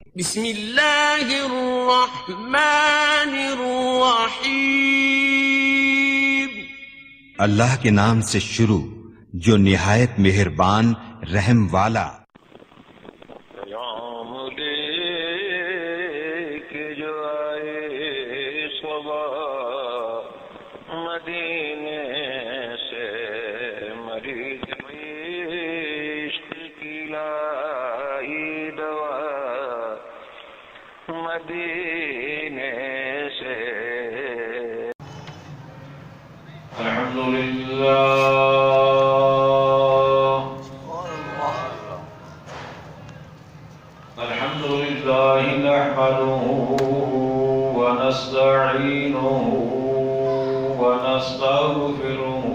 بسم اللہ الرحمن الرحیم، اللہ کے نام سے شروع جو نہایت مہربان رحم والا۔ پیام لے کے جو آئے صبا مدینے سے، مریض عشق کی لائی دوا مدینے سے۔ الحمدللہ نحمده ونستعينه ونستغفره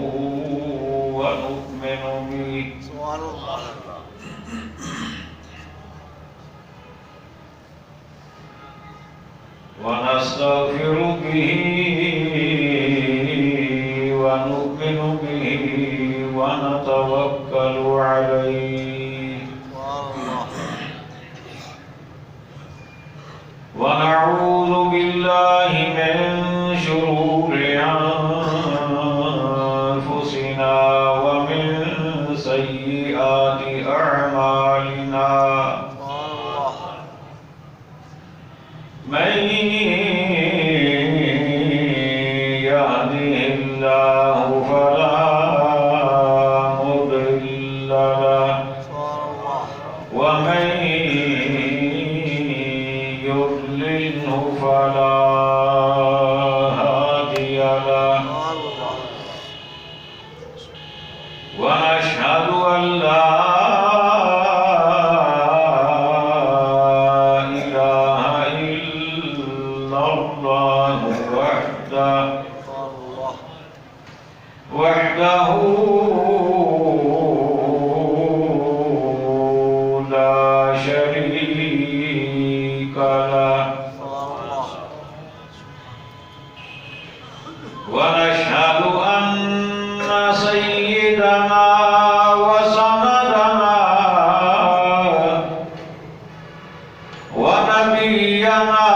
ونؤمن به ونتوكل عليه ونعوذ بالله من شرور أنفسنا ومن سيئات أعمالنا، من يهده الله فلا مضل له ومن يضلله فلا هادي له، ونشهد أن لا إله إلا الله وحده لا شريك له، ونشهد أن سيدنا وسندنا ونبينا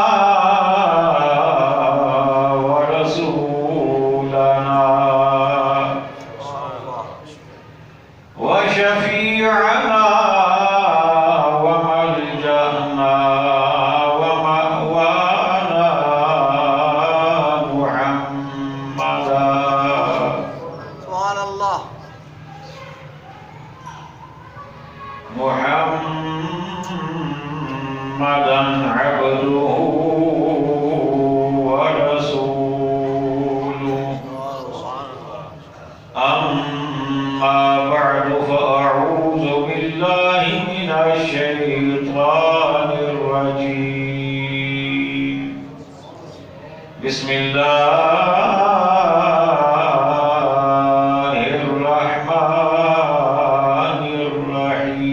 ورسولنا وشفيعنا وملجأنا ومأوانا محمدا عبده ورسوله، أما بعد فأعوذ بالله من الشيطان الرجيم، بسم الله الرحمن الرحيم،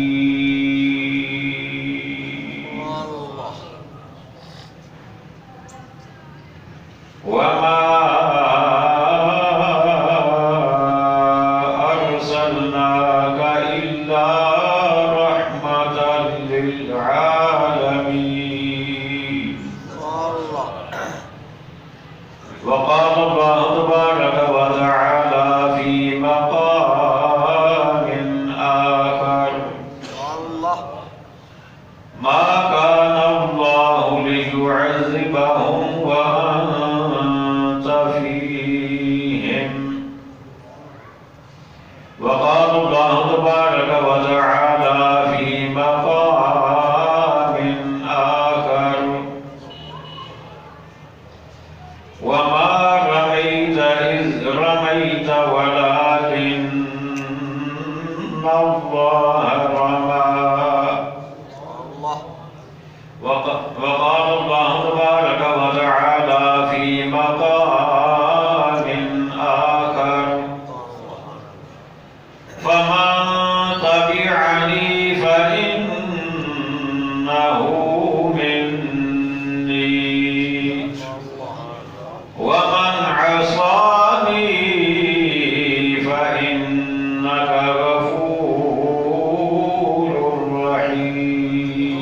وما أرسلناك إلا رحمة للعالمين، وقال الله تبارك وتعالى في مقام آخر، ما كان الله ليعذبهم وأنت فيهم، وقال الله تبارك وتعالى في مقام آخر، وما رميت إذ رميت ولكن الله رمى، وقال الله تبارك وتعالى في مقام آخر، فمن تبعني فإنه مني، ومن عصاني فإنك غفور رحيم۔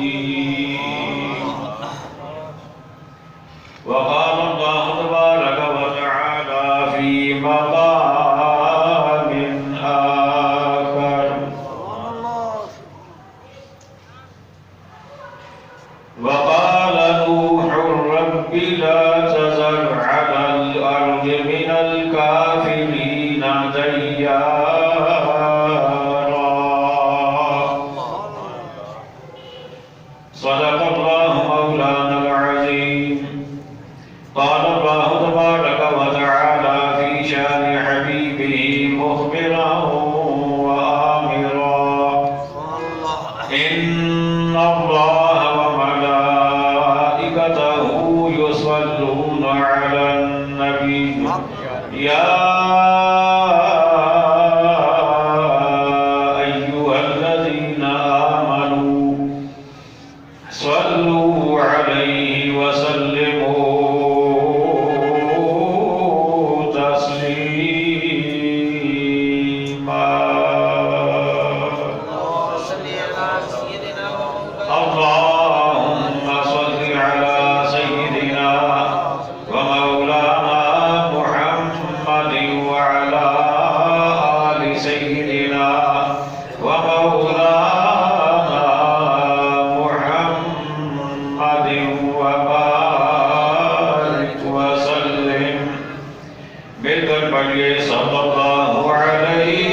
وقال نوح رب لا تذر على الأرض من الكافرين ديارا. صدق الله مولانا العظيم. قال الله تبارك وتعالى في شان حبيبه مخبرا وآمرا: إن الله وملائكته يصلون على النبي يا أيها الذين آمنوا صلوا عليه وسلموا تسليما. اللهم صل على سيدنا ومولانا محمد وعلى آل سيدنا ومولانا محمد وبارك وسلم. مل کر پڑھیے صلی اللہ علیہ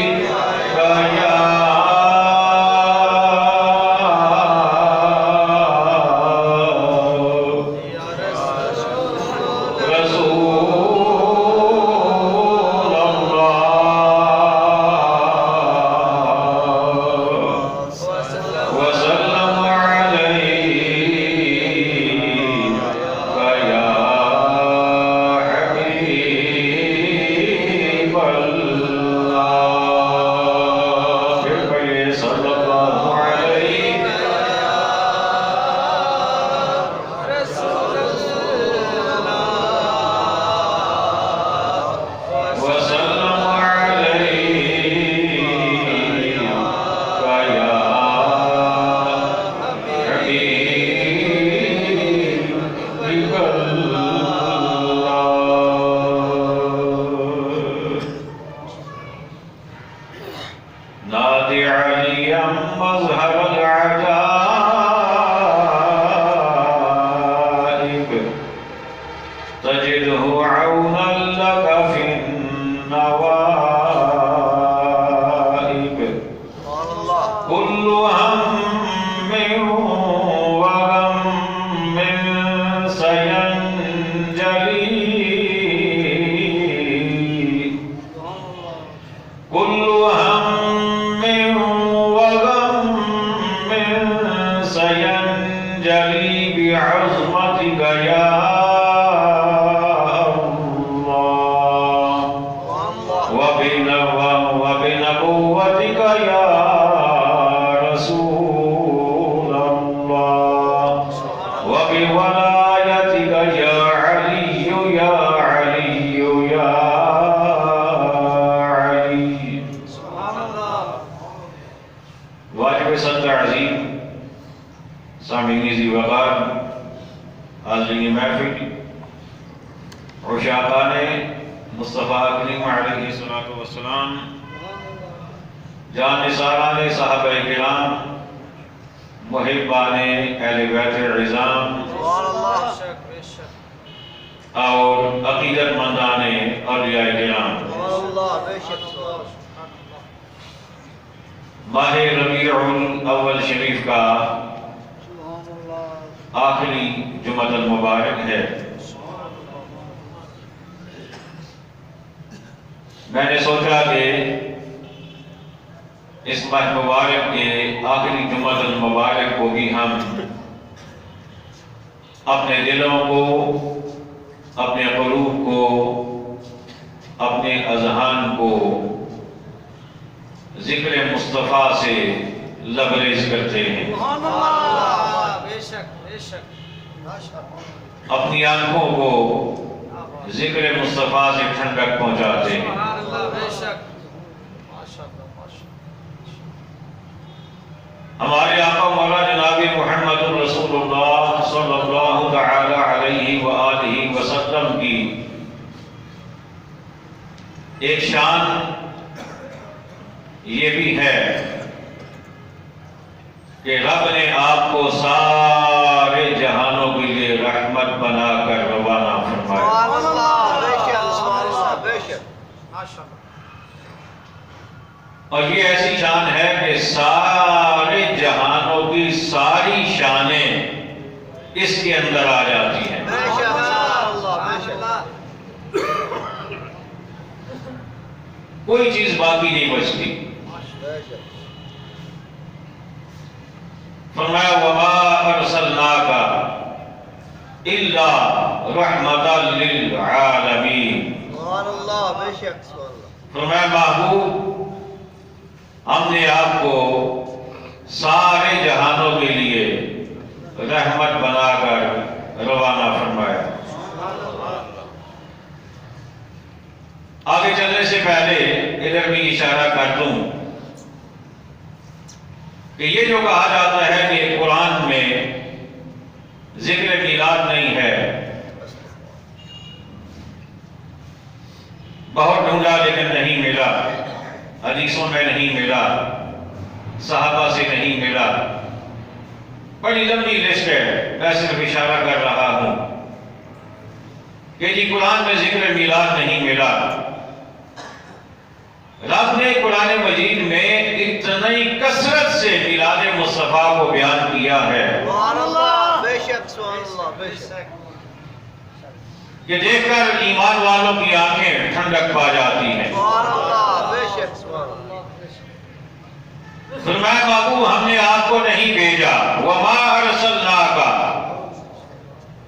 نادي عليا مظهر العجائب تجده عونا لك في النوائب. كل هم وغم سينجلي. كل هم وغم سينجلي بعظمتك يا الله وبنبوتك يا رسول الله وبولايتك يا علي يا علي يا علي. واجب صدر عظیم سامعین ذی وقار حاضرین محفل عشاقان مصطفیٰ کریم علیہ السلام جان نثاران صحابہ کرام محبان اہل بیت العظام اور عقیدت مندان اولیاء کرام، ماہ ربیع الاول شریف کا آخری جمعہ المبارک ہے. میں نے سوچا کہ اس ماہ مبارک کے آخری جمعہ المبارک کو بھی ہم اپنے دلوں کو، اپنے قلوب کو، اپنے اذہان کو ذکر مصطفیٰ سے لبریز کرتے ہیں، اپنی آنکھوں کو ذکر مصطفیٰ سے ٹھنڈک پہنچاتے ہیں. ہمارے آقا مولا جناب محمد رسول اللہ صلی اللہ تعالی علیہ وآلہ وسلم کی ایک شان یہ بھی ہے کہ رب نے آپ کو سارے اور یہ ایسی شان ہے کہ سارے جہانوں کی ساری شانیں اس کے اندر آ جاتی ہیں. کوئی چیز باقی نہیں بچتی. فرمایا وَمَا أَرْسَلْنَاكَ إِلَّا رَحْمَةً لِلْعَالَمِينَ. فرمایا محبوب ہم نے آپ کو سارے جہانوں کے لیے رحمت بنا کر روانہ فرمایا. آگے چلنے سے پہلے ادھر بھی اشارہ کر دوں کہ یہ جو کہا جاتا ہے کہ قرآن میں ذکر میلاد نہیں ہے، بہت ڈھونڈا لیکن نہیں ملا، حدیثوں میں نہیں ملا، صحابہ سے نہیں ملا. بڑی لمبی لسٹ ہے، میں صرف اشارہ کر رہا ہوں کہ جی قرآن میں ذکر میلاد نہیں ملا. رب نے قرآن مجید میں اتنی کثرت سے میلاد مصطفیٰ کو بیان کیا ہے کہ دیکھ کر ایمان والوں کی آنکھیں ٹھنڈک پا جاتی ہیں. فرمایا بابو ہم نے آپ کو نہیں بھیجا، وَمَا أَرْسَلْنَاكَ،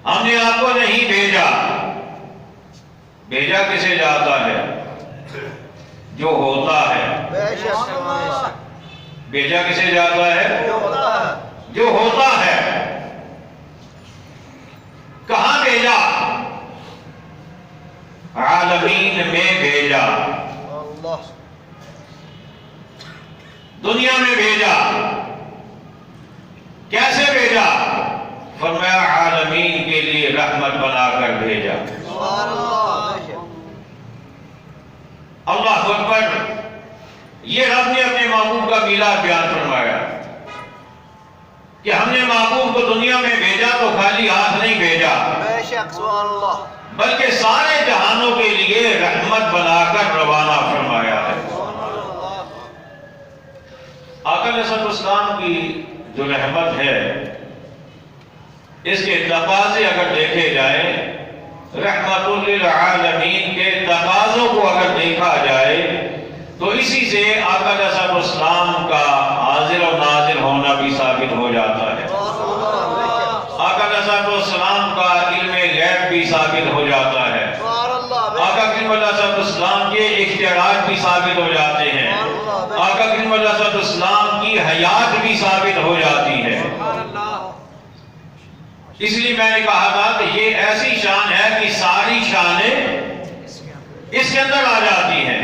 ہم نے آپ کو نہیں بھیجا. بھیجا کسے جاتا ہے؟ جو ہوتا ہے. بھیجا کسے جاتا ہے؟ جو ہوتا ہے. کہاں بھیجا؟ عالمین میں بھیجا، دنیا میں بھیجا. کیسے بھیجا؟ فرمایا عالمین کے لیے رحمت بنا کر بھیجا. اللہ اکبر. یہ رب نے اپنے محبوب کا میلاد بیان فرمایا کہ ہم نے محبوب کو دنیا میں بھیجا تو خالی ہاتھ نہیں بھیجا، بلکہ سارے جہانوں کے لیے رحمت بنا کر روانہ فرمایا ہے. آقا علیہ السلام کی جو رحمت ہے اس کے تقاضے اگر دیکھے جائیں، رحمت للعالمین کے تقاضوں کو اگر دیکھا جائے تو اسی سے آقا علیہ السلام کا حاضر و ناظر ہونا بھی ثابت ہو جاتا ہے. آقا علیہ السلام کا علم غیب بھی ثابت ہو جاتا ہے. آقا کریم علیہ السلام کے اختیارات بھی ثابت ہو جاتے ہیں. آقا کریم علیہ السلام کی حیات بھی ثابت ہو جاتی ہے. اس لیے میں نے کہا تھا کہ یہ ایسی شان ہے کہ ساری شانیں اس کے اندر آ جاتی ہیں.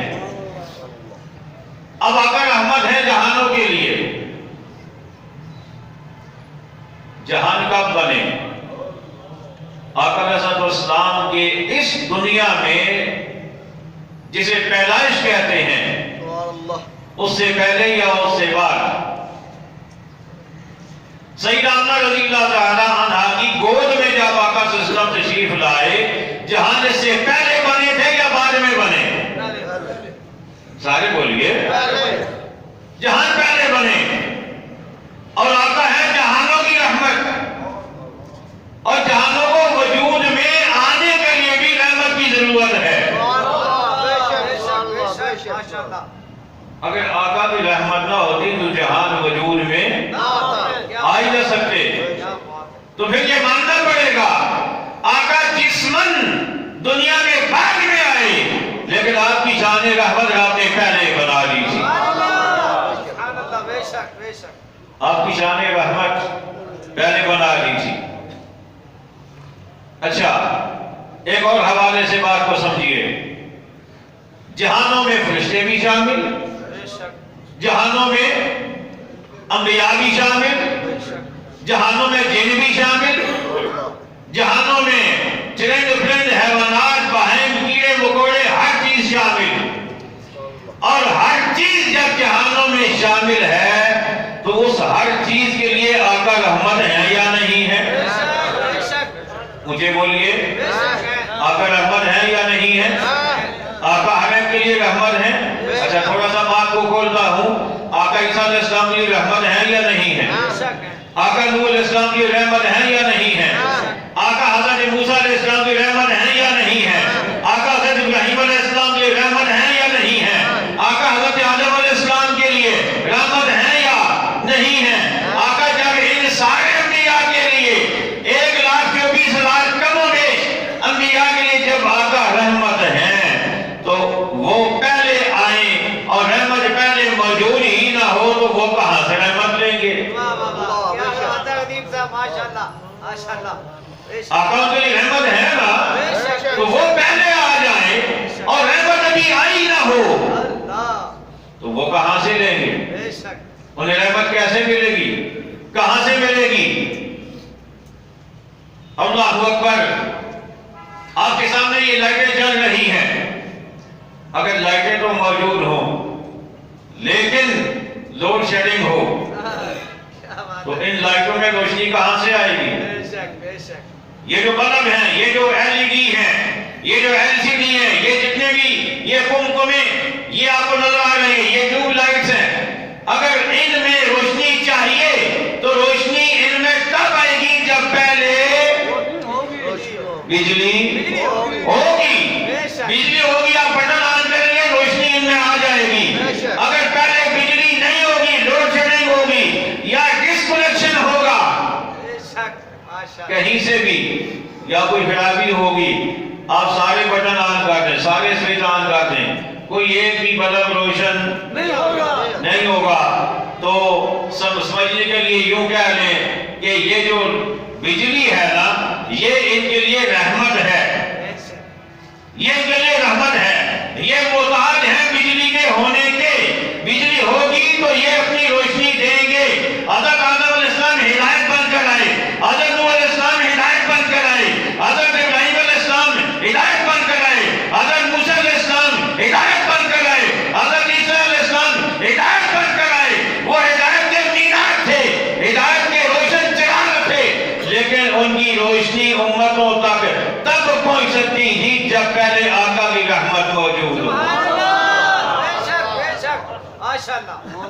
اب آقا رحمت ہے جہانوں کے لیے. جہان کب بنے؟ آقا علیہ السلام کے اس دنیا میں جسے پیدائش کہتے ہیں، اس سے پہلے یا اس سے بعد سیدہ آمنہ رضی اللہ تعالیٰ عنہ کی گود میں جب آقا صلی اللہ علیہ وسلم تشریف لائے، جہان اس سے پہلے بنے تھے یا بعد میں بنے؟ سارے بولیے. جہان پہلے بنے اور آقا ہے جہانوں کی رحمت، اور جہانوں کو وجود میں آنے کے لیے بھی رحمت کی ضرورت ہے. اگر آقا کی رحمت نہ ہوتی تو جہان وجود میں آ ہی نہ سکتے. تو پھر یہ ماننا پڑے گا آقا جسمن دنیا میں بعد میں آئے، لیکن آپ کی شان رحمت آپ نے پہلے بنا لی تھی. آپ کی شان رحمت پہلے بنا لی تھی. اچھا ایک اور حوالے سے بات کو سمجھیے. جہانوں میں فرشتے بھی شامل، جہانوں میں انبیاء بھی شامل، جہانوں میں جن بھی شامل، جہانوں میں چرند پرند حیوانات بہائم کیڑے مکوڑے ہر چیز شامل. اور ہر چیز جب جہانوں میں شامل ہے تو اس ہر چیز کے لیے آقا رحمت ہے یا نہیں ہے؟ مجھے بولیے، آقا رحمت ہے یا نہیں ہے؟ آقا ہمیں کے لیے رحمت ہے. اچھا تھوڑا سا بات کو بولتا ہوں آقا عیسیٰ علیہ السلام کی رحمت ہے یا نہیں ہے؟ آقا نوح علیہ السلام کی رحمت ہے یا نہیں ہے؟ آقا حضرت موسیٰ علیہ السلام کی رحمت ہے یا نہیں ہے؟ آقا حضرت ابراہیم علیہ السلام کی رحمت ہے یا نہیں ہے؟ آقا حضرت آدم علیہ السلام کے لیے رحمت ہے یا نہیں ہے؟ آقا جب ان سارے انبیاء کے لیے 1,24,000 کم و بیش انبیاء کے لیے جب آقا رحمت ہے تو وہ پہلے آئیں اور رحمت پہلے موجود ہی نہ ہو تو وہ کہاں سے رحمت لیں گے؟ آقا ان کے لیے رحمت ہے نا تو وہ پہلے آ جائیں اور رحمت ابھی آئی نہ ہو تو وہ کہاں سے لیں گے؟ انہیں رحمت کیسے ملے گی؟ کہاں سے ملے گی؟ اللہ اکبر. آپ کے سامنے یہ لائٹیں جل رہی ہیں. اگر لائٹیں تو موجود ہوں لیکن لوڈ شیڈنگ ہو تو ان لائٹوں میں روشنی کہاں سے آئے گی؟ یہ جو بلب ہیں، یہ جو LED ہیں، یہ جو LCD ہیں، یہ جتنے بھی یہ کمکمے یہ آپ کو نظر آ رہے ہیں، یہ ٹیوب لائٹس ہیں. اگر ان میں روشنی چاہیے تو روشنی ان میں کب آئے گی؟ جب پہلے بجلی ہوگی. بجلی ہوگی، آپ بٹن آن کریں گے روشنی ان میں آ جائے گی. اگر پہلے بجلی نہیں ہوگی، لوڈ شیڈنگ ہوگی یا ڈسکنیکشن ہوگا کہیں سے بھی یا کوئی خرابی ہوگی، آپ سارے بٹن آن کر دیں، سارے سوئچ آن کر دیں، کوئی ایک بھی بلب روشن نہیں ہوگا تو سمجھنے کے لیے یوں کہہ لیں کہ یہ جو بجلی ہے نا یہ ان کے لیے رحمت ہے. یہ ان کے لیے رحمت ہے. یہ محتاج ہیں بجلی کے ہونے کے. بجلی ہوگی تو یہ اپنی روشنی دیں گے. حضرت آدم علیہ السلام ہدایت بن کر آئے، حضرت نوح علیہ السلام ہدایت بن کر آئے، حضرت ابراہیم علیہ السلام ہدایت بن کر آئے، حضرت موسیٰ علیہ السلام ہدایت بن کر آئے، حضرت عیسیٰ علیہ السلام ہدایت بن کر آئے. وہ ہدایت کے مینار تھے، ہدایت کے روشن چراغ تھے، لیکن ان کی روشنی امتوں تک تب پہنچ سکتی ہی جب پہلے آقا کی رحمت موجود ہو.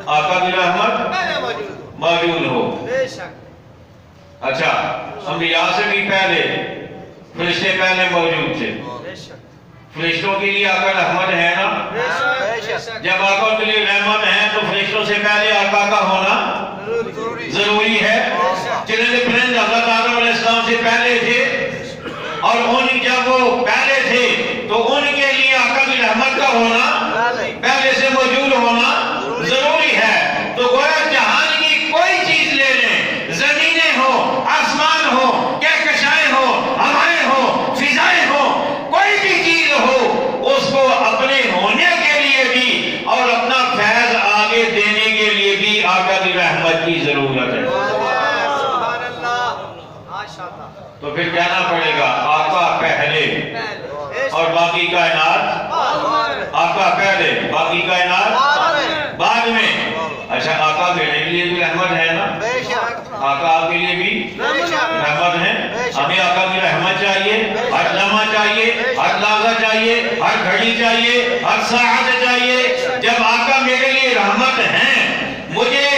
آقا کی رحمت موجود ہو. اچھا، انبیاء سے بھی پہلے فرشتے پہلے موجود تھے. فرشتوں کے لیے آقا رحمت ہے نا؟ جب آقا کے لیے رحمت ہے تو فرشتوں سے پہلے آقا کا ہونا ضروری ہے. چرند پرند حضرت آدم علیہ السلام سے پہلے تھے اور ان جب وہ پہلے تھے تو ان کے لیے آقا کی رحمت کا ہونا پہلے سے موجود ہونا ضروری ہے. تو گویا جہان کی کوئی چیز لے لیں، زمینیں ہو، آسمان ہو، کہکشائیں ہو، ہوائیں ہو، فضائیں ہو، کوئی بھی چیز ہو، اس کو اپنے ہونے کے لیے بھی اور اپنا فیض آگے دینے کے لیے بھی آقا کی رحمت کی ضرورت ہے. تو پھر کہنا پڑے گا آقا پہلے اور باقی کائنات، آقا پہلے باقی کائنات بعد میں. اچھا، آقا میرے لیے بھی رحمت ہے نا؟ آقا آپ کے لیے بھی رحمت ہے. ہمیں آقا کی رحمت چاہیے، ہر لمحہ چاہیے، ہر لحظہ چاہیے، ہر گھڑی چاہیے، ہر ساعت چاہیے. جب آقا میرے لیے رحمت ہیں، مجھے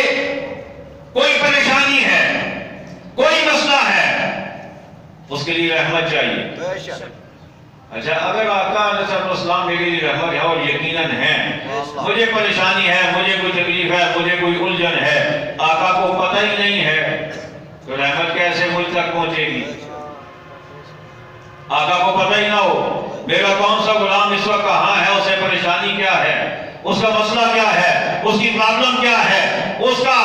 کوئی پریشانی ہے، کوئی مسئلہ ہے، اس کے لیے رحمت چاہیے. اچھا، اگر آقا علیہ السلام میرے لیے رحمت ہے اور یقیناً ہے، مجھے پریشانی ہے، مجھے کوئی تکلیف ہے، مجھے کوئی الجھن ہے، آقا کو پتہ ہی نہیں ہے تو رحمت کیسے مجھ تک پہنچے گی؟ آقا کو پتہ ہی نہ ہو میرا کون سا غلام اس وقت کہاں ہے، اسے پریشانی کیا ہے، اس کا مسئلہ کیا ہے، اس کی پرابلم کیا ہے، اس کا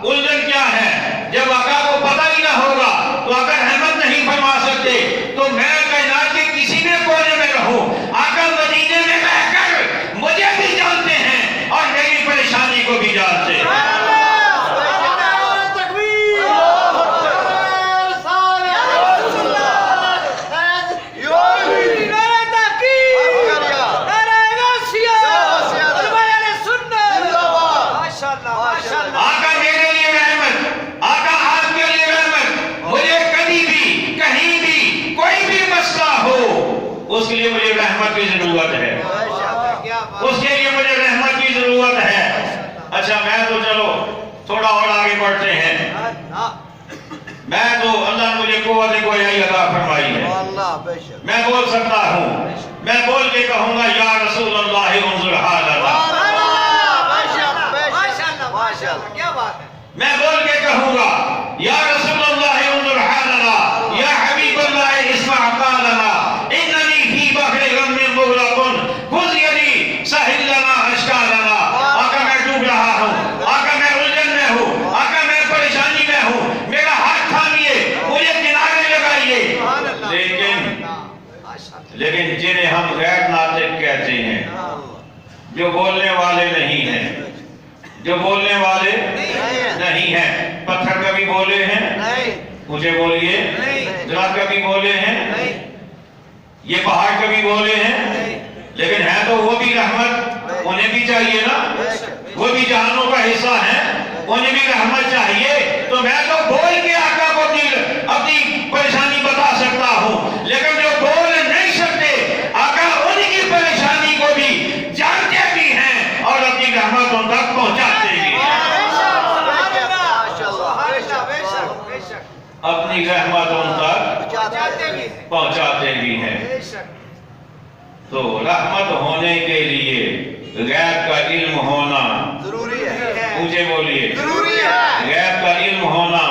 الجھن کیا ہے. جب آقا کو پتہ ہی نہ ہوگا تو اگر رحمت نہیں فرما سکتے تو میں کائنات کے کسی بھی کونے میں رہوں، آقا مدینے میں رہ کر مجھے بھی جانتے ہیں اور میری پریشانی کو بھی جانتے ہیں. اس کے لیے مجھے رحمت کی ضرورت ہے، اس کے لیے مجھے رحمت کی ضرورت ہے. اچھا میں تو چلو تھوڑا اور آگے بڑھتے ہیں. میں تو اللہ نے مجھے قوت گویائی عطا فرمائی ہے. میں بول سکتا ہوں. میں بول کے کہوں گا یا رسول اللہ انظر حالنا. میں بول کے کہوں گا یا رسول اللہ انظر حالنا یا حبیب اللہ اسمع قالنا اننی فی بحر غم مغرق خذ یدی سہل لنا اشکالنا. آقا میں ڈوب رہا ہوں. آقا میں الجھن میں ہوں. آقا میں پریشانی میں ہوں. میرا ہاتھ تھامیے. مجھے کنارے لگائیے. لیکن جنہیں ہم غیر ناطق کہتے ہیں, جو بولنے والے نہیں ہیں, جو بولنے والے نہیں ہیں. پتھر کبھی بولے ہیں؟ مجھے بولیے. درخت کبھی بولے ہیں؟ یہ پہاڑ کبھی بولے ہیں؟ لیکن ہے تو وہ بھی رحمت. انہیں بھی چاہیے نا. وہ بھی جہانوں کا حصہ ہیں. انہیں بھی رحمت چاہیے. تو میں تو بول کے آقا کو اپنی پریشانی بتا سکتا ہوں. لیکن جو بول نہیں سکتے, آقا ان کی پریشانی کو بھی جانتے بھی ہیں اور اپنی رحمت ان تک پہنچاتے بھی ہیں. اپنی رحمت ان تک پہنچاتے بھی ہیں. تو رحمت ہونے کے لیے غیب کا علم ہونا ضروری ہے. مجھے بولیے. غیب کا علم ہونا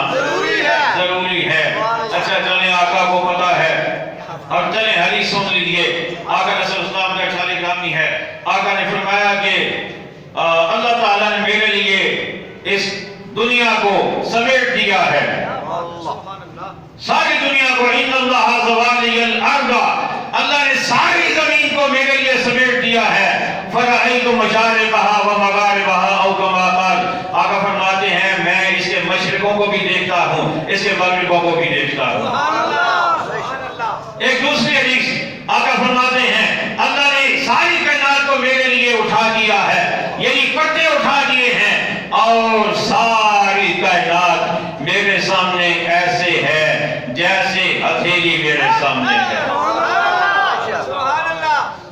ضروری ہے. اچھا چلیں آقا کو پتا ہے اور چلیں حدیث سن لیجئے. آقا رسول اسلام کا ارشاد گرامی ہے. آقا نے فرمایا کہ اللہ تعالیٰ نے میرے لیے اس دنیا کو سمیٹ دیا ہے. ساری دنیا کو ان اللہ زوالی الارض, اللہ نے ساری زمین کو میرے لیے سمیٹ دیا ہے. فرأیت مشارقہا و مغاربہا او کما قال. آقا فرماتے ہیں میں اس کے مشرقوں کو بھی دیکھتا ہوں, اس کے مغربوں کو بھی دیکھتا ہوں. ایک دوسری حدیث آقا فرماتے ہیں اللہ نے ساری کائنات کو میرے لیے اٹھا دیا ہے, یعنی پردے اٹھا دیے ہیں, اور ساری کائنات میرے سامنے ایسے ہے جیسے ہتھیلی میرے سامنے ہے.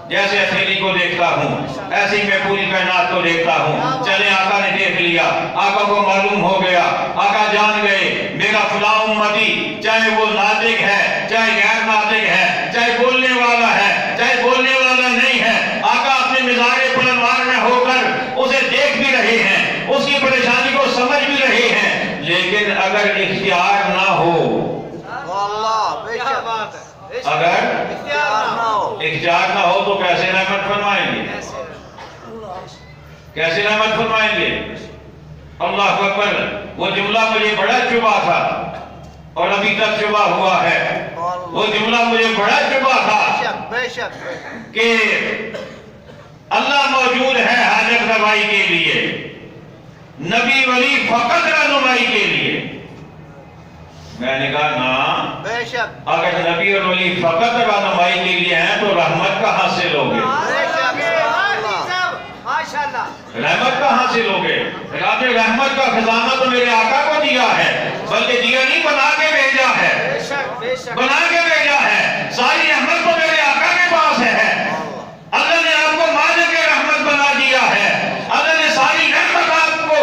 جیسے ہتھیلی کو دیکھتا ہوں ایسے ہی میں پوری کائنات کو دیکھتا ہوں. چلے آقا نے دیکھ لیا. آقا کو معلوم ہو گیا. آقا جان گئے میرا فلاں امتی, چاہے وہ ناطق ہے چاہے غیر ناطق ہے, چاہے بولنے والا ہے چاہے بولنے والا نہیں ہے, آقا اپنے مزاج بلندوار میں ہو کر اسے دیکھ بھی رہے ہیں, اس کی پریشانی کو سمجھ بھی رہے ہیں. لیکن اگر اختیار نہ ہو, اگر اختیار نہ ہو تو کیسے رحمت فرمائیں گے؟ کیسے رحمت فرمائیں گے؟ اللہ اکبر. وہ جملہ مجھے بڑا چبھا تھا اور ابھی تک چبھا ہوا ہے. وہ جملہ مجھے بڑا چبھا تھا کہ اللہ موجود ہے حاجت روائی کے لیے, نبی ولی فقط رہنمائی کے لیے. میں نے کہا نا, اگر نبی اور ولی فقط رہنمائی کے لیے ہیں تو رحمت کہاں سے لوگے؟ رحمت کہاں سے لوگے؟ رحمت کا خزانہ تو میرے آقا کو دیا ہے, بلکہ دیا نہیں بنا کے بھیجا ہے. بنا کے بھیجا ہے. ساری رحمت تو میرے آقا کے پاس ہے. اللہ نے آپ کو مالک رحمت بنا دیا ہے. اللہ نے ساری رحمت آپ کو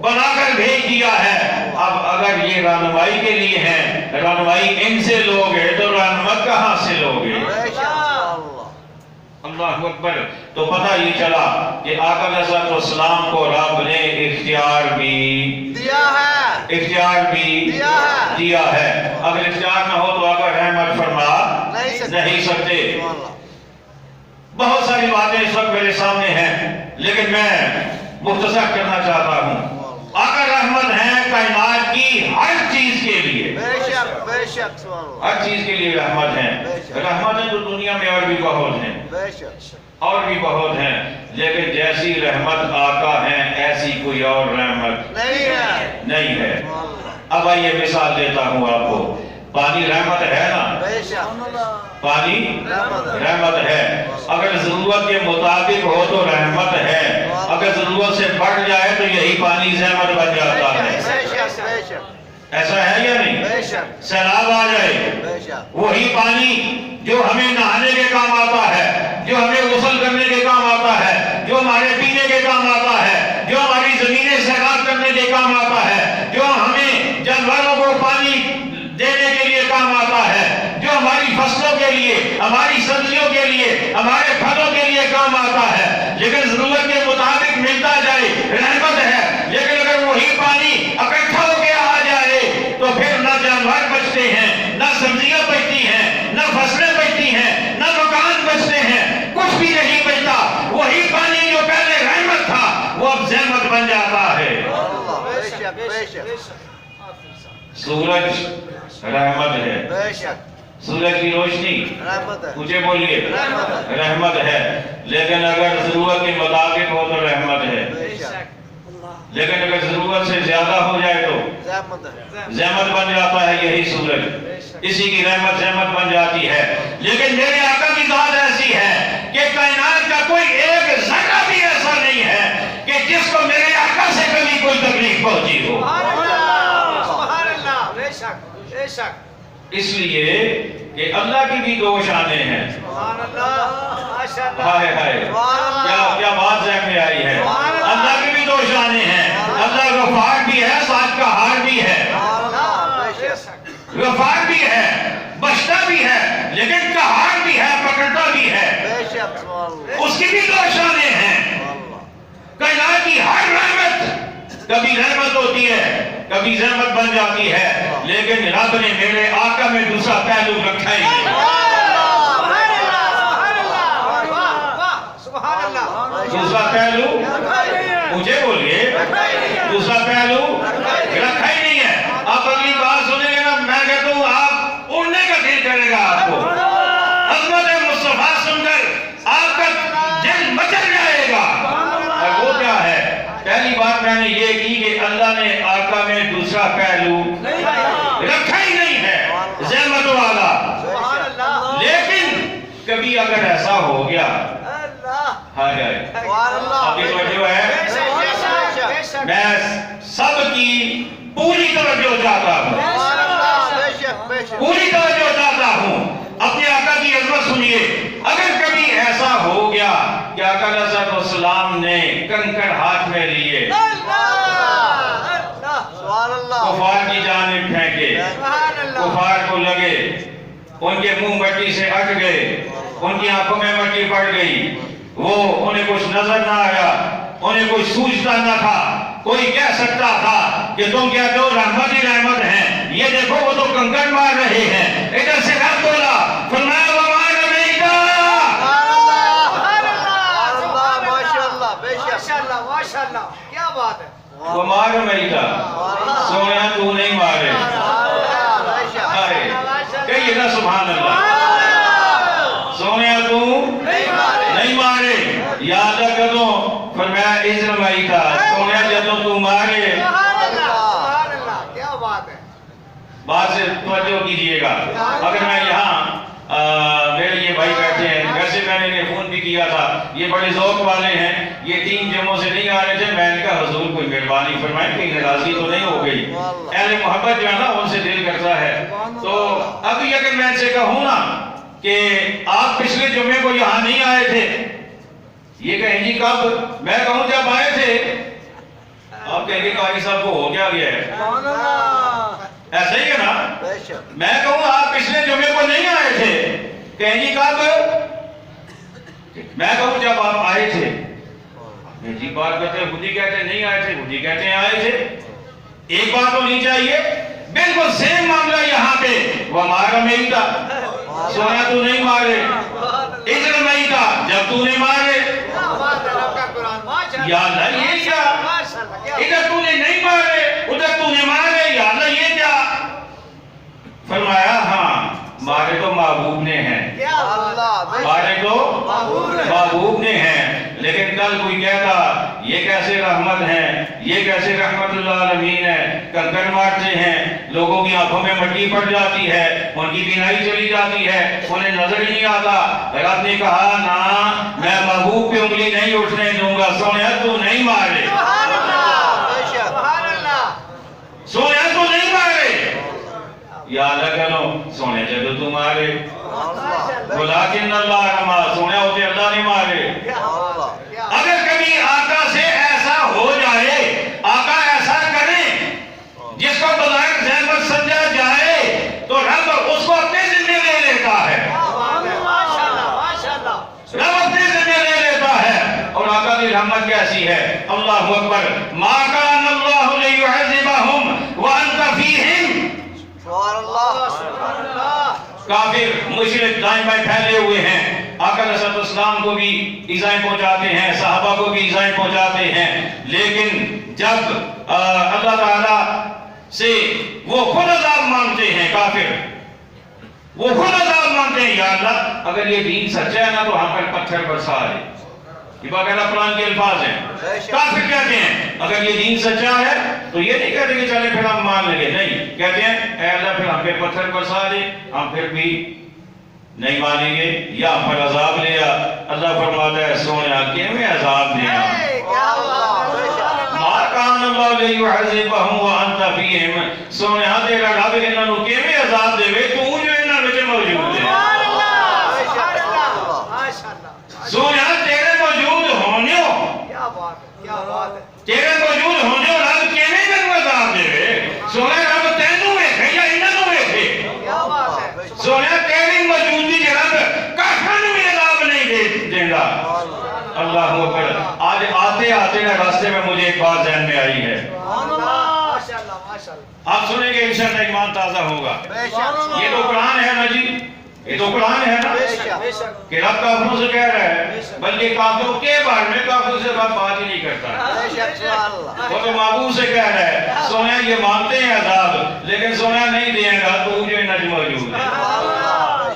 بنا کر بھیج دیا ہے. اب اگر یہ رہنمائی کے لیے ہیں, رہنمائی ان سے لوگے تو رحمت کہاں سے لوگے؟ اللہ اکبر. تو پتہ یہ چلا کہ آقا علیہ السلام کو رب نے اختیار بھی دیا ہے. اگر اختیار نہ ہو تو آقا رحمت فرما نہیں سکتے. بہت ساری باتیں اس وقت میرے سامنے ہیں, لیکن میں مختصر کرنا چاہتا ہوں. آقا رحمت ہیں کائنات کی ہر چیز کے لیے. ہر چیز کے لیے رحمت ہیں. رحمتیں تو دنیا میں اور بھی بہت ہیں, لیکن جیسی رحمت آقا ہیں ایسی کوئی اور رحمت نہیں ہے. اب آئیے مثال دیتا ہوں آپ کو. پانی رحمت ہے نا, پانی رحمت ہے. اگر ضرورت کے مطابق ہو تو رحمت ہے, اگر ضرورت سے بڑھ جائے تو یہی پانی زحمت بن جاتا ہے. ایسا ہے یا نہیں؟ سیلاب آ جائے, وہی پانی جو ہمیں نہانے کے کام آتا ہے, جو ہمیں غسل کرنے کے کام آتا ہے, جو ہمارے پینے کے کام آتا ہے, جو ہماری کے لیے، ہماری سبزیوں کے لیے، ہمارے پھلوں کے لیے کام آتا ہے، لیکن ضرورت کے مطابق ملتا جائے رحمت ہے۔ لیکن اگر وہی پانی اکٹھا ہو کے آ جائے تو پھر نہ جانور بچتے ہیں، نہ سبزیاں بچتی ہیں، نہ فصلیں بچتی ہیں، نہ مکان بچتے ہیں، کچھ بھی نہیں بچتا۔ وہی پانی جو پہلے رحمت تھا وہ اب زحمت بن جاتا ہے۔ سورج رحمت ہے، سورج کی روشنی مجھے بولیے رحمت ہے، لیکن اگر ضرورت کے مطابق ہو تو رحمت ہے، لیکن اگر ضرورت سے زیادہ ہو جائے تو زحمت بن جاتا ہے یہی سورج، اسی کی رحمت زحمت بن جاتی ہے۔ لیکن میرے آقا کی ذات ایسی ہے کہ کائنات کا کوئی ایک ذرہ بھی ایسا نہیں ہے کہ جس کو میرے آقا سے کبھی کوئی تکلیف پہنچی ہو۔ اس لیے کہ اللہ کی بھی دو شانیں ہیں۔ ہائے ہائے کیا بات ذہن میں آئی ہے۔ اللہ کی بھی دو شانیں ہیں، اللہ غفار بھی ہے، ساتھ قہار بھی ہے، غفار بھی ہے، بخشتا بھی ہے، لیکن قہار بھی ہے، پکڑتا بھی ہے۔ اس کی بھی دو شانیں ہیں۔ کائنات کی ہر رحمت کبھی رحمت ہوتی ہے، کبھی زحمت بن جاتی ہے، لیکن رب نے میرے آقا میں دوسرا پہلو رکھا ہی نہیں۔ دوسرا پہلو مجھے بولیے، دوسرا پہلو رکھا ہی نہیں ہے۔ آپ اگلی بات سنیں گے نا، میں کہتا ہوں آپ اڑنے کا دل کرے گا آپ کو، عظمت مصطفیٰ سن کر آپ کا دل مچل جائے گا۔ اور وہ کیا ہے؟ پہلی بات میں نے یہ کی کہ اللہ نے آقا میں دوسرا پہلو رکھا ہی نہیں ہے زحمت والا۔ لیکن کبھی اگر ایسا ہو گیا، ہائے آپ کی توجہ ہے، میں سب کی پوری توجہ چاہتا ہوں، پوری توجہ چاہتا ہوں، اپنے آقا کی عظمت سنیے۔ اگر کبھی ایسا ہو گیا کہ آقا علیہ السلام نے کنکر ہاتھ میں لیے، کفار کی جانب پھینکے، کفار کو لگے، ان کے منہ مٹی سے ہٹ گئے، ان کی آنکھوں میں مٹی پڑ گئی، وہ انہیں کچھ نظر نہ آیا، انہیں کچھ سوچتا نہ تھا۔ کوئی کہہ سکتا تھا کہ تم کیا جو رحمت ہی رحمت ہیں، یہ دیکھو وہ تو کنکر مار رہے ہیں۔ ادھر سے رب بولا، فرمایا وَمَا رَمَيْتَ کیا بات ہے، وَمَا رَمَيْتَ، سونا تو نہیں مارے۔ کہیے نا سبحان اللہ، سونا تو نہیں مارے۔ یاد کدوں فرمایا اِذْ رَمَيْتَ، سونا جدوں تو مارے۔ کیا بات ہے، بات سے توجہ کیجئے گا۔ اگر میں یہاں میرے یہ بھائی بیٹھے ہیں، ویسے میں نے انہیں فون بھی کیا تھا، یہ بڑے ذوق والے ہیں، یہ 3 جمعوں سے نہیں آ رہے تھے، میں نے کہا حضور کوئی مہربانی فرمائیں کہ ناراضگی تو نہیں ہو گئی۔ اہل محبت جو ہے نا ان سے دل کرتا ہے۔ تو ابھی اگر میں ان سے کہوں نا کہ آپ پچھلے جمعے کو یہاں نہیں آئے تھے، یہ کہیں جی کب؟ میں کہوں جب آئے تھے، آپ کہیں گے قاری صاحب کو ہو کیا گیا ہے؟ ایسا ہی ہے نا؟ میں کہوں آپ پچھلے جمعے کو نہیں آئے تھے، کہیں جی کب؟ میں کہوں جب آپ آئے تھے، جی بات کہتے ہیں خود ہی کہتے ہیں نہیں آئے تھے، خود ہی کہتے ہیں آئے تھے۔ ایک بات ہونی چاہیے، بالکل سیم معاملہ یہاں پہ۔ وَمَا رَمَيْتَ، سونا تو نہیں مارے، اِذْ رَمَيْتَ، جب تو نے مارے۔ یا اللہ یہ کیا؟ ادھر تو نے نہیں مارے، ادھر تو نے مارے، یا اللہ یہ کیا؟ فرمایا ہاں مارے تو محبوب نے ہیں، مارے تو محبوب نے ہیں، لیکن کل کوئی کہتا یہ کیسے رحمت ہیں، یہ کیسے رحمت اللہ عالمین ہے، کنکر مارتے ہیں، لوگوں کی آنکھوں میں مٹی پڑ جاتی ہے، ان کی بینائی چلی جاتی ہے، انہیں نظر ہی نہیں آتا۔ رب نے کہا نا میں محبوب پہ انگلی نہیں اٹھنے دوں گا، سونے تو نہیں مارے، سونے تو نہیں مارے۔ یا اللہ کہو سونے جدو تو مارے، ولیکن اللہ رما، سونے ہوتے اللہ نے مارے۔ اگر کبھی آقا سے ایسا ہو جائے، آقا ایسا کرے جس کو بغیر زحمت سمجھا جائے، تو رب اس کو اپنے ذمہ لے لیتا ہے۔ ایسی ہے. اللہ اکبر. ما کان اللہ لیعذبہم وانت فیہم. سبحان اللہ سبحان اللہ. کافر مشرک دائیں بائیں پھیلے ہوئے ہیں. آقا علیہ السلام کو بھی ایذائیں پہنچاتے ہیں, صحابہ کو بھی ایذائیں پہنچاتے ہیں, لیکن جب اللہ تعالیٰ سے وہ خود عذاب مانگتے ہیں, کافر وہ خود عذاب مانگتے ہیں, یا اللہ اگر یہ دین سچا ہے نا تو ہم پر پتھر برسا دے. یہ باقاعدہ قرآن کے الفاظ ہیں. کافر کہتے ہیں اگر یہ دین سچا ہے تو یہ نہیں کہتے کہ چلیں پھر ہم مان لیں گے, نہیں, کہتے ہیں اے اللہ پھر ہم پہ پتھر برسا دے, ہم پھر بھی نہیں مانیں گے, یا ہم پر عذاب لے آ. اللہ فرماتا ہے سونا کیویں عذاب دے آ. کیا بات ہے. ما کان اللہ لیعذبہم وانت فیہم. سونا تیرا رب انہاں نوں کیویں عذاب دے تو جو انہاں وچ موجود ہے. سبحان اللہ ماشاءاللہ. سونا تیرے موجود ہونے کیا بات ہے کیا بات ہے. تیرے موجود ہونے رب کیویں تینوں عذاب دے. سونا رب تینوں ویکھے یا انہاں نوں ویکھے. کیا بات ہے. سونا تیری موجودگی کے رب کافر نوں بھی عذاب نہیں دیندا. اللہ اکبر. آج آتے آتے نا راستے میں مجھے ایک بات ذہن میں آئی ہے. ماشاءاللہ ماشاءاللہ. آپ سنیں گے انشاءاللہ ایمان تازہ ہوگا. بے شک. یہ تو قرآن ہے نا جی, یہ تو قرآن ہے نا بے شک بے شک. کہ رب کافروں سے کہہ رہا ہے, بلکہ کافروں کے بارے میں کافروں سے رب بات ہی نہیں کرتا. بے شک سبحان اللہ. وہ تو محبوب سے کہہ رہا ہے سونا یہ مانتے ہیں عذاب, لیکن سونا نہیں دے گا تو جو نج موجود ہے,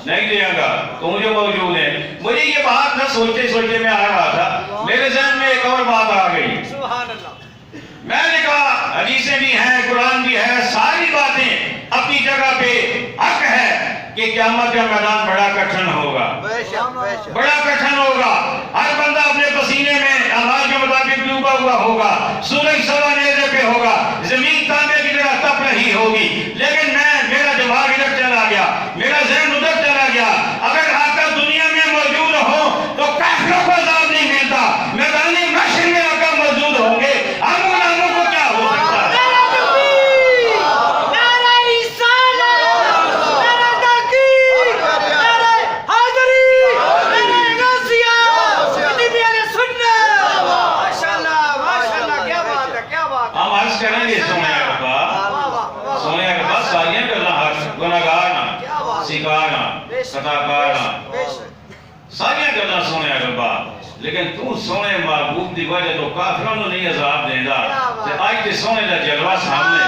نہیں دے گا تو جو موجود ہے. مجھے یہ بات نہ سوچتے سوچتے میں آ رہا تھا, میرے ذہن میں ایک اور بات آ گئی. سبحان اللہ. میں نے کہا حدیثیں بھی ہیں, قرآن بھی ہے, ساری باتیں اپنی جگہ پہ حق ہے کہ قیامت کا میدان بڑا کٹھن ہوگا, بے شک بے شک. بڑا کٹھن ہوگا. ہر بندہ اپنے پسینے میں اعمال کے مطابق ڈوبا ہوا ہوگا, سورج سوا نیزے پہ ہوگا, زمین تانبے کی طرح تپ رہی ہوگی, لیکن میرا دماغ ادھر چلا گیا, میرا ذہن ادھر چلا گیا. اگر آقا دنیا میں موجود ہو تو کافروں کو عذاب نہیں ملتا, میدان محشر میں آقا موجود ہوں گے, ہم غلاموں کو کیا ہو سکتا ہے. ہم عرض کریں گے سونے اقبا, سونے اقبا ساریاں کرنا حق, گناہگارنا, سکھانا, خطاکارنا, ساریاں کرنا سونے اقبا, لیکن تو سونے محبوب دی وجہ تو کافروں نوں نہیں عذاب دیندا. تے آج تے سونے دا جلوہ سامنے,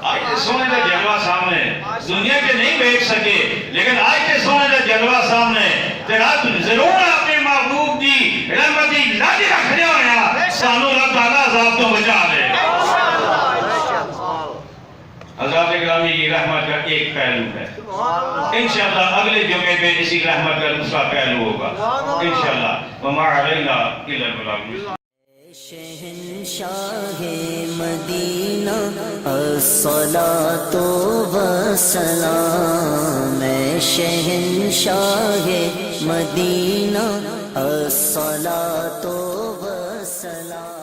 آج تے سونے دا جلوہ سامنے, دنیا کے نہیں بیٹھ سکے لیکن آج تے سونے دا جلوہ سامنے. تے رب ضرور اپنے محبوب دی رحمتی لاج رکھنے ہویا سانو رب تعالیٰ عذاب تو بچا لے. حضرات گرامی کی رحمت کا ایک پہلو ہے, انشاءاللہ اگلے جمعے پہ اسی رحمت کا دوسرا پہلو ہوگا انشاءاللہ. وما علینا الا البلاغ. شہنشاہ مدینہ الصلاۃ والسلام. میں شہنشاہ مدینہ الصلاۃ والسلام.